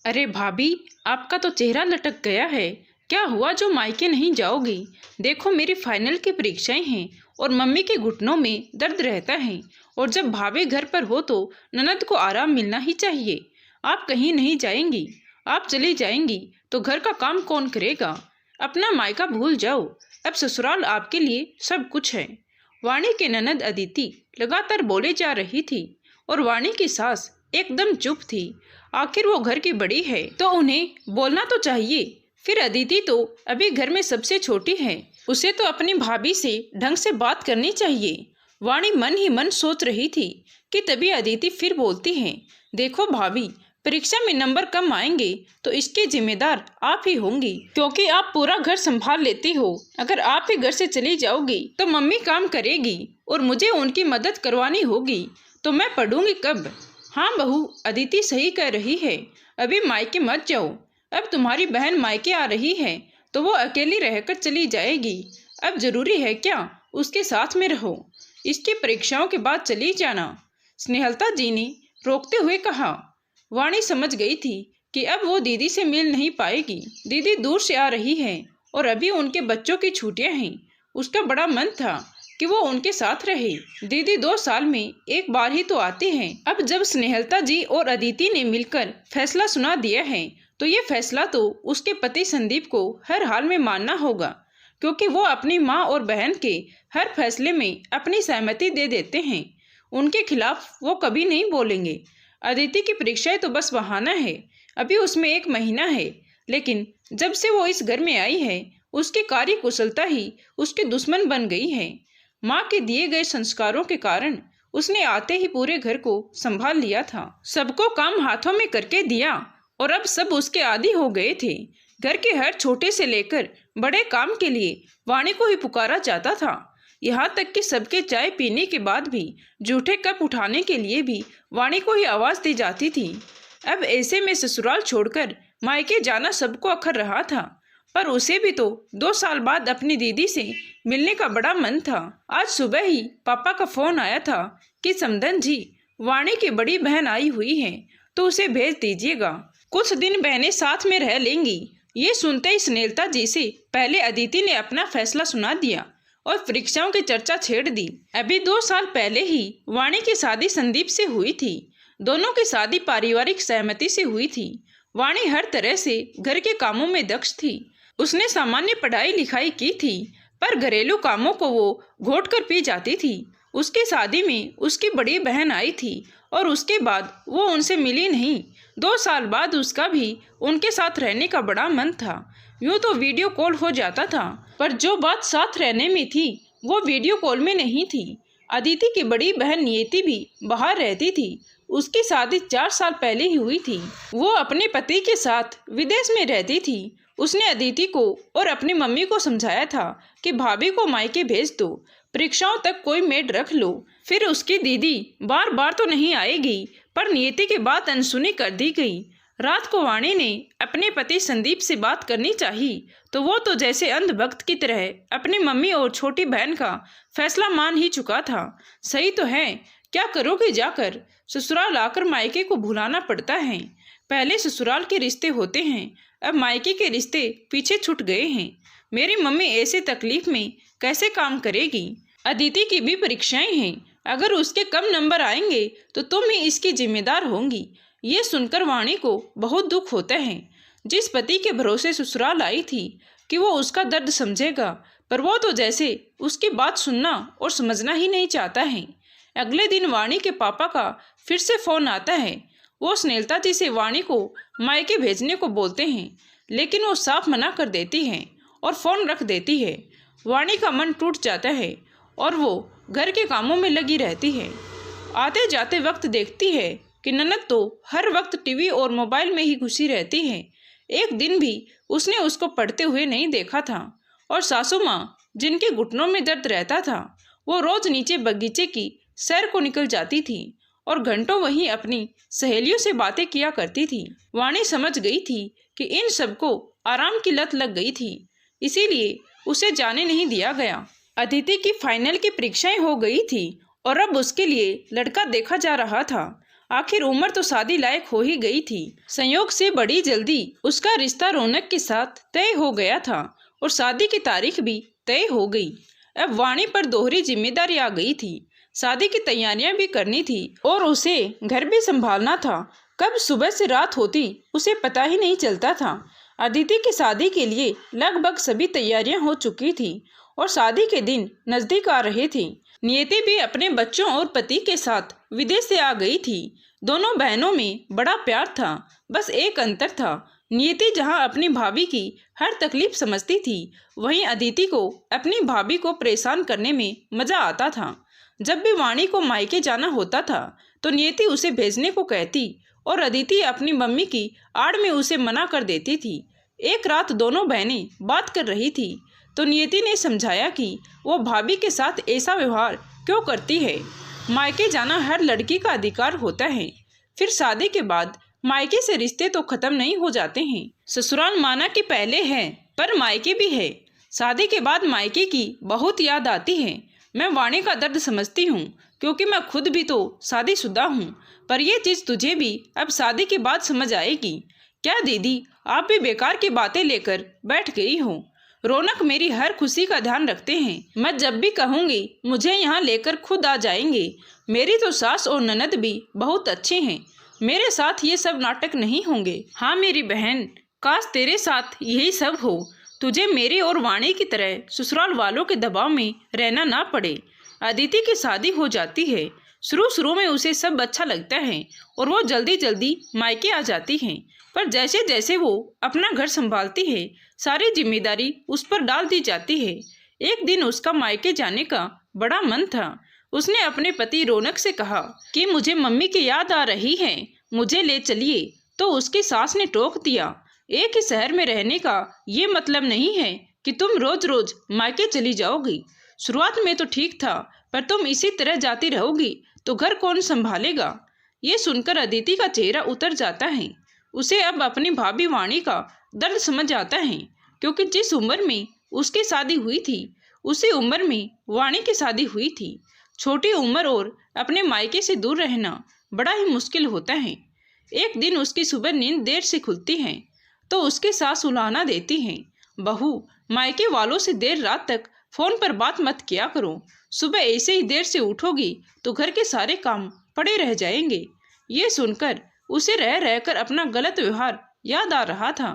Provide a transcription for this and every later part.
अरे भाभी, आपका तो चेहरा लटक गया है। क्या हुआ जो मायके नहीं जाओगी? देखो, मेरी फाइनल की परीक्षाएं हैं और मम्मी के घुटनों में दर्द रहता है। और जब भाभी घर पर हो तो ननद को आराम मिलना ही चाहिए। आप कहीं नहीं जाएंगी। आप चली जाएंगी तो घर का काम कौन करेगा? अपना मायका भूल जाओ। अब ससुराल आपके लिए सब कुछ है। वाणी की ननद अदिति लगातार बोले जा रही थी और वाणी की सास एकदम चुप थी। आखिर वो घर की बड़ी है तो उन्हें बोलना तो चाहिए। फिर अदिति तो अभी घर में सबसे छोटी है, उसे तो अपनी भाभी से ढंग से बात करनी चाहिए। वाणी मन ही मन सोच रही थी कि तभी अदिति फिर बोलती है, देखो भाभी, परीक्षा में नंबर कम आएंगे तो इसके जिम्मेदार आप ही होंगी, क्योंकि आप पूरा घर संभाल लेती हो। अगर आप ही घर से चली जाओगी तो मम्मी काम करेगी और मुझे उनकी मदद करवानी होगी, तो मैं पढ़ूंगी कब? हाँ बहू, अदिति सही कह रही है। अभी मायके मत जाओ। अब तुम्हारी बहन मायके आ रही है तो वो अकेली रहकर चली जाएगी। अब जरूरी है क्या उसके साथ में रहो? इसकी परीक्षाओं के बाद चली जाना, स्नेहलता जी ने रोकते हुए कहा। वाणी समझ गई थी कि अब वो दीदी से मिल नहीं पाएगी। दीदी दूर से आ रही है और अभी उनके बच्चों की छुट्टियां हैं। उसका बड़ा मन था कि वो उनके साथ रहे। दीदी 2 साल में एक बार ही तो आते हैं। अब जब स्नेहलता जी और अदिति ने मिलकर फैसला सुना दिया है तो ये फैसला तो उसके पति संदीप को हर हाल में मानना होगा, क्योंकि वो अपनी माँ और बहन के हर फैसले में अपनी सहमति दे देते हैं। उनके खिलाफ वो कभी नहीं बोलेंगे। अदिति की परीक्षाएं तो बस बहाना है, अभी उसमें 1 महीना है। लेकिन जब से वो इस घर में आई है उसकी कार्य कुशलता ही उसकी दुश्मन बन गई है। माँ के दिए गए संस्कारों के कारण उसने आते ही पूरे घर को संभाल लिया था, सबको काम हाथों में करके दिया और अब सब उसके आदी हो गए थे। घर के हर छोटे से लेकर बड़े काम के लिए वाणी को ही पुकारा जाता था। यहाँ तक कि सबके चाय पीने के बाद भी जूठे कप उठाने के लिए भी वाणी को ही आवाज दी जाती थी। अब ऐसे में ससुराल छोड़कर मायके जाना सबको अखर रहा था, पर उसे भी तो 2 साल बाद अपनी दीदी से मिलने का बड़ा मन था। आज सुबह ही पापा का फोन आया था कि समधन जी, वाणी की बड़ी बहन आई हुई है तो उसे भेज दीजिएगा। कुछ दिन बहनें साथ में रह लेंगी। ये सुनते ही स्नेहलता जी से पहले अदिति ने अपना फैसला सुना दिया और परीक्षाओं की चर्चा छेड़ दी। अभी 2 साल पहले ही वाणी की शादी संदीप से हुई थी। दोनों की शादी पारिवारिक सहमति से हुई थी। वाणी हर तरह से घर के कामों में दक्ष थी। उसने सामान्य पढ़ाई लिखाई की थी, पर घरेलू कामों को वो घोट कर पी जाती थी। उसकी शादी में उसकी बड़ी बहन आई थी और उसके बाद वो उनसे मिली नहीं। 2 साल बाद उसका भी उनके साथ रहने का बड़ा मन था। यूँ तो वीडियो कॉल हो जाता था, पर जो बात साथ रहने में थी वो वीडियो कॉल में नहीं थी। अदिति की बड़ी बहन नियति भी बाहर रहती थी। उसकी शादी 4 साल पहले ही हुई थी। वो अपने पति के साथ विदेश में रहती थी। उसने अदिति को और अपनी मम्मी को समझाया था कि भाभी को मायके भेज दो, परीक्षाओं तक कोई मेड रख लो। फिर उसकी दीदी बार बार तो नहीं आएगी, पर नियति की बात अनसुनी कर दी गई। रात को वाणी ने अपने पति संदीप से बात करनी चाहिए तो वो तो जैसे अंधभक्त की तरह अपनी मम्मी और छोटी बहन का फैसला मान ही चुका था। सही तो है, क्या करोगे जाकर? ससुराल आकर मायके को भुलाना पड़ता है। पहले ससुराल के रिश्ते होते हैं, अब मायके के रिश्ते पीछे छूट गए हैं। मेरी मम्मी ऐसे तकलीफ में कैसे काम करेगी? अदिति की भी परीक्षाएं हैं, अगर उसके कम नंबर आएंगे तो तुम ही इसकी जिम्मेदार होंगी। ये सुनकर वाणी को बहुत दुख होता है। जिस पति के भरोसे ससुराल आई थी कि वो उसका दर्द समझेगा, पर वो तो जैसे उसकी बात सुनना और समझना ही नहीं चाहता है। अगले दिन वाणी के पापा का फिर से फोन आता है। वो स्नेहलता जी से वाणी को मायके भेजने को बोलते हैं, लेकिन वो साफ मना कर देती है और फोन रख देती है। वाणी का मन टूट जाता है और वो घर के कामों में लगी रहती है। आते जाते वक्त देखती है कि ननद तो हर वक्त टीवी और मोबाइल में ही घुसी रहती है। एक दिन भी उसने उसको पढ़ते हुए नहीं देखा था। और सासू माँ, जिनके घुटनों में दर्द रहता था, वो रोज नीचे बगीचे की सैर को निकल जाती थी और घंटों वहीं अपनी सहेलियों से बातें किया करती थी। वाणी समझ गई थी कि इन सबको आराम की लत लग गई थी, इसीलिए उसे जाने नहीं दिया गया। अदिति की फाइनल की परीक्षाएं हो गई थी और अब उसके लिए लड़का देखा जा रहा था। आखिर उम्र तो शादी लायक हो ही गई थी। संयोग से बड़ी जल्दी उसका रिश्ता रौनक के साथ तय हो गया था और शादी की तारीख भी तय हो गई। अब वाणी पर दोहरी जिम्मेदारी आ गई थी। शादी की तैयारियां भी करनी थी और उसे घर भी संभालना था। कब सुबह से रात होती उसे पता ही नहीं चलता था। अदिति की शादी के लिए लगभग सभी तैयारियां हो चुकी थी और शादी के दिन नजदीक आ रहे थे। नियति भी अपने बच्चों और पति के साथ विदेश से आ गई थी। दोनों बहनों में बड़ा प्यार था, बस एक अंतर था। नियति जहां अपनी भाभी की हर तकलीफ समझती थी, वहीं अदिति को अपनी भाभी को परेशान करने में मजा आता था। जब भी वाणी को मायके जाना होता था तो नियति उसे भेजने को कहती और अदिति अपनी मम्मी की आड़ में उसे मना कर देती थी। एक रात दोनों बहनें बात कर रही थी तो नियति ने समझाया कि वो भाभी के साथ ऐसा व्यवहार क्यों करती है। मायके जाना हर लड़की का अधिकार होता है। फिर शादी के बाद मायके से रिश्ते तो खत्म नहीं हो जाते हैं। ससुराल माना कि पहले है पर मायके भी है। शादी के बाद मायके की बहुत याद आती है। मैं वाणी का दर्द समझती हूँ क्योंकि मैं खुद भी तो शादीशुदा हूँ, पर यह चीज़ तुझे भी अब शादी के बाद समझ आएगी। क्या दीदी, आप भी बेकार की बातें लेकर बैठ गई हो? रौनक मेरी हर खुशी का ध्यान रखते हैं। मैं जब भी कहूँगी मुझे यहाँ लेकर खुद आ जाएंगे। मेरी तो सास और ननद भी बहुत अच्छे हैं, मेरे साथ ये सब नाटक नहीं होंगे। हाँ मेरी बहन, काश तेरे साथ यही सब हो। तुझे मेरे और वाणी की तरह ससुराल वालों के दबाव में रहना ना पड़े। अदिति की शादी हो जाती है। शुरू में उसे सब अच्छा लगता है और वो जल्दी जल्दी मायके आ जाती है, पर जैसे जैसे वो अपना घर संभालती है सारी जिम्मेदारी उस पर डाल दी जाती है। एक दिन उसका मायके जाने का बड़ा मन था। उसने अपने पति रौनक से कहा कि मुझे मम्मी की याद आ रही है, मुझे ले चलिए। तो उसकी सास ने टोक दिया, एक ही शहर में रहने का ये मतलब नहीं है कि तुम रोज रोज मायके चली जाओगी। शुरुआत में तो ठीक था, पर तुम इसी तरह जाती रहोगी तो घर कौन संभालेगा। ये सुनकर अदिति का चेहरा उतर जाता है। उसे अब अपनी भाभी वाणी का दर्द समझ आता है, क्योंकि जिस उम्र में उसकी शादी हुई थी उसी उम्र में वाणी की शादी हुई थी। छोटी उम्र और अपने मायके से दूर रहना बड़ा ही मुश्किल होता है। एक दिन उसकी सुबह नींद देर से खुलती है तो उसकी सास उलाहना देती है, बहू, मायके वालों से देर रात तक फोन पर बात मत किया करो। सुबह ऐसे ही देर से उठोगी तो घर के सारे काम पड़े रह जाएंगे। ये सुनकर उसे रह रहकर अपना गलत व्यवहार याद आ रहा था।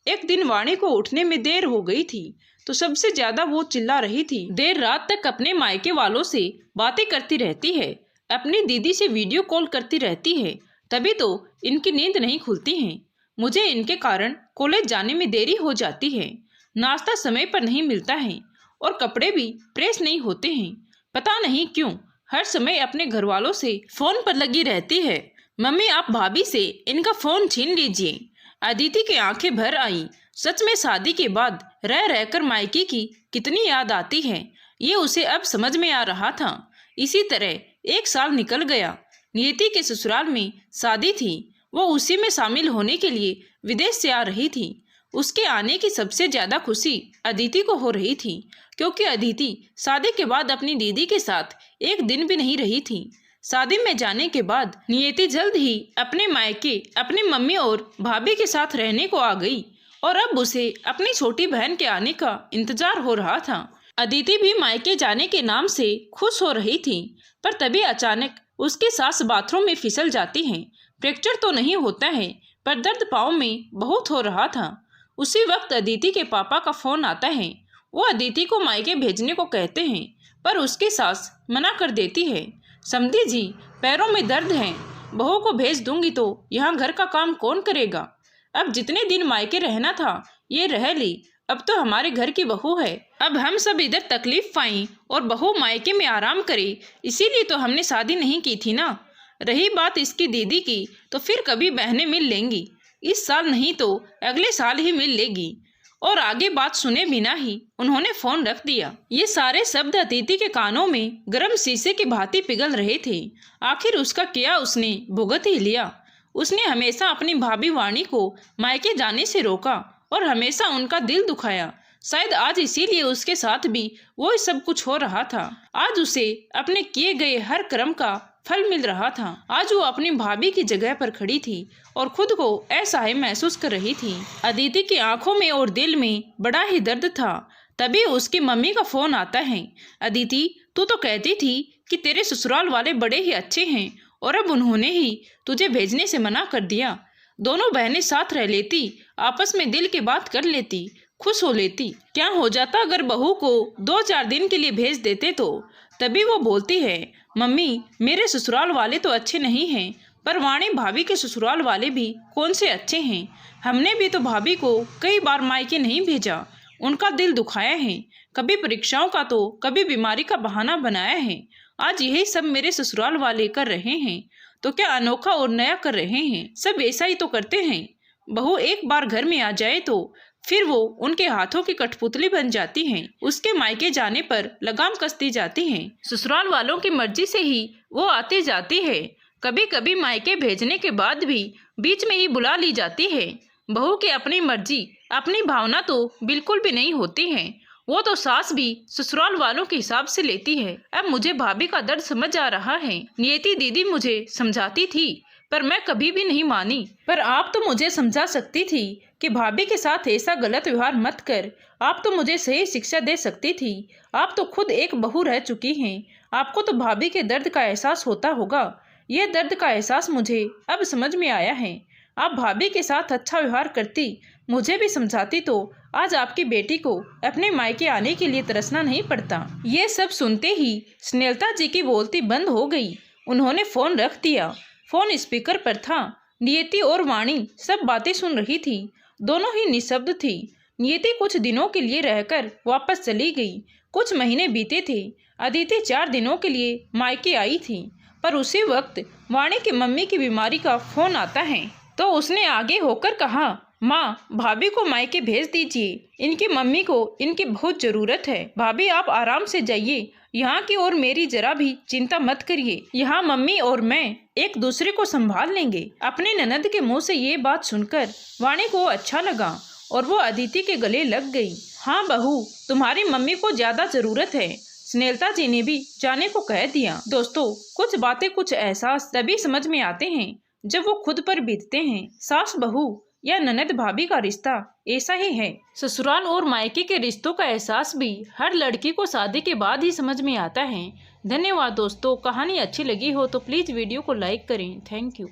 एक दिन वाणी को उठने में देर हो गई थी तो सबसे ज्यादा वो चिल्ला रही थी। देर रात तक अपने मायके वालों से बातें करती रहती है, अपनी दीदी से वीडियो कॉल करती रहती है, तभी तो इनकी नींद नहीं खुलती है। मुझे इनके कारण कॉलेज जाने में देरी हो जाती है, नाश्ता समय पर नहीं मिलता है और कपड़े भी प्रेस नहीं होते हैं। पता नहीं क्यों हर समय अपने घर वालों से फोन पर लगी रहती है। मम्मी, आप भाभी से इनका फोन छीन लीजिए। अदिति की आंखें भर आई। सच में शादी के बाद रह रहकर मायके की कितनी याद आती है, ये उसे अब समझ में आ रहा था। इसी तरह एक साल निकल गया। नियति के ससुराल में शादी थी, वो उसी में शामिल होने के लिए विदेश से आ रही थी। उसके आने की सबसे ज्यादा खुशी अदिति को हो रही थी, क्योंकि अदिति शादी के बाद अपनी दीदी के साथ एक दिन भी नहीं रही थी। शादी में जाने के बाद नियति जल्द ही अपने मायके अपनी मम्मी और भाभी के साथ रहने को आ गई और अब उसे अपनी छोटी बहन के आने का इंतजार हो रहा था। अदिति भी मायके जाने के नाम से खुश हो रही थी, पर तभी अचानक उसकी सास बाथरूम में फिसल जाती है। फ्रैक्चर तो नहीं होता है, पर दर्द पाँव में बहुत हो रहा था। उसी वक्त अदिति के पापा का फोन आता है। वो अदिति को मायके भेजने को कहते हैं, पर उसकी सास मना कर देती है। समधी जी, पैरों में दर्द है, बहू को भेज दूंगी तो यहाँ घर का काम कौन करेगा। अब जितने दिन मायके रहना था ये रह ली, अब तो हमारे घर की बहू है। अब हम सब इधर तकलीफ पाई और बहू मायके में आराम करे, इसीलिए तो हमने शादी नहीं की थी ना। रही बात इसकी दीदी की, तो फिर कभी बहनें मिल लेंगी, इस साल नहीं तो अगले साल ही मिल लेगी। और आगे बात सुने बिना ही उन्होंने फोन रख दिया। ये सारे शब्द अदिति के कानों में गर्म शीशे की भांति पिघल रहे थे। आखिर उसका क्या उसने भुगत ही लिया। उसने हमेशा अपनी भाभी वाणी को मायके जाने से रोका और हमेशा उनका दिल दुखाया। शायद आज इसीलिए उसके साथ भी वो सब कुछ हो रहा था। आज उसे अपने किए गए हर कर्म का फल मिल रहा था। आज वो अपनी भाभी की जगह पर खड़ी थी और खुद को असहाय महसूस कर रही थी। अदिति की आंखों में और दिल में बड़ा ही दर्द था। तभी उसकी मम्मी का फोन आता है। अदिति, तू तो कहती थी कि तेरे ससुराल वाले बड़े ही अच्छे हैं और अब उन्होंने ही तुझे भेजने से मना कर दिया। दोनों बहनें साथ रह लेती, आपस में दिल की बात कर लेती, खुश हो लेती। क्या हो जाता अगर बहू को 2-4 दिन के लिए भेज देते तो? तभी वो बोलती है, मम्मी मेरे ससुराल वाले तो अच्छे नहीं हैं, पर वाणी भाभी के ससुराल वाले भी कौन से अच्छे हैं। हमने भी तो भाभी को कई बार मायके नहीं भेजा, उनका दिल दुखाया है, कभी परीक्षाओं का तो कभी बीमारी का बहाना बनाया है। आज यही सब मेरे ससुराल वाले कर रहे हैं तो क्या अनोखा और नया कर रहे हैं? सब ऐसा ही तो करते हैं। बहू एक बार घर में आ जाए तो फिर वो उनके हाथों की कठपुतली बन जाती हैं। उसके मायके जाने पर लगाम कसती जाती हैं। ससुराल वालों की मर्जी से ही वो आती जाती है। कभी कभी मायके भेजने के बाद भी बीच में ही बुला ली जाती है। बहू की अपनी मर्जी, अपनी भावना तो बिल्कुल भी नहीं होती है। वो तो सास भी ससुराल वालों के हिसाब से लेती है। अब मुझे भाभी का दर्द समझ आ रहा है। नियति दीदी मुझे समझाती थी पर मैं कभी भी नहीं मानी। पर आप तो मुझे समझा सकती थी कि भाभी के साथ ऐसा गलत व्यवहार मत कर। आप तो मुझे सही शिक्षा दे सकती थी। आप तो खुद एक बहू रह चुकी हैं। आपको तो भाभी के दर्द का एहसास होता होगा। यह दर्द का एहसास मुझे अब समझ में आया है। आप भाभी के साथ अच्छा व्यवहार करती, मुझे भी समझाती तो आज आपकी बेटी को अपने मायके आने के लिए तरसना नहीं पड़ता। ये सब सुनते ही स्नेहलता जी की बोलती बंद हो गई। उन्होंने फोन रख दिया। फोन स्पीकर पर था। नियति और वाणी सब बातें सुन रही थी। दोनों ही निशब्द थी। नियति कुछ दिनों के लिए रहकर वापस चली गई। कुछ महीने बीते थे। अदिति 4 दिनों के लिए मायके आई थी, पर उसी वक्त वाणी की मम्मी की बीमारी का फोन आता है तो उसने आगे होकर कहा, माँ भाभी को मायके भेज दीजिए, इनकी मम्मी को इनकी बहुत जरूरत है। भाभी आप आराम से जाइए, यहाँ की और मेरी जरा भी चिंता मत करिए। यहाँ मम्मी और मैं एक दूसरे को संभाल लेंगे। अपने ननद के मुंह से ये बात सुनकर वाणी को अच्छा लगा और वो अदिति के गले लग गई। हाँ बहू, तुम्हारी मम्मी को ज्यादा जरूरत है। स्नेहलता जी ने भी जाने को कह दिया। दोस्तों, कुछ बातें कुछ एहसास तभी समझ में आते हैं जब वो खुद पर बीतते हैं। सास बहू या ननद भाभी का रिश्ता ऐसा ही है। ससुराल और मायके के रिश्तों का एहसास भी हर लड़की को शादी के बाद ही समझ में आता है। धन्यवाद दोस्तों। कहानी अच्छी लगी हो तो प्लीज वीडियो को लाइक करें। Thank you.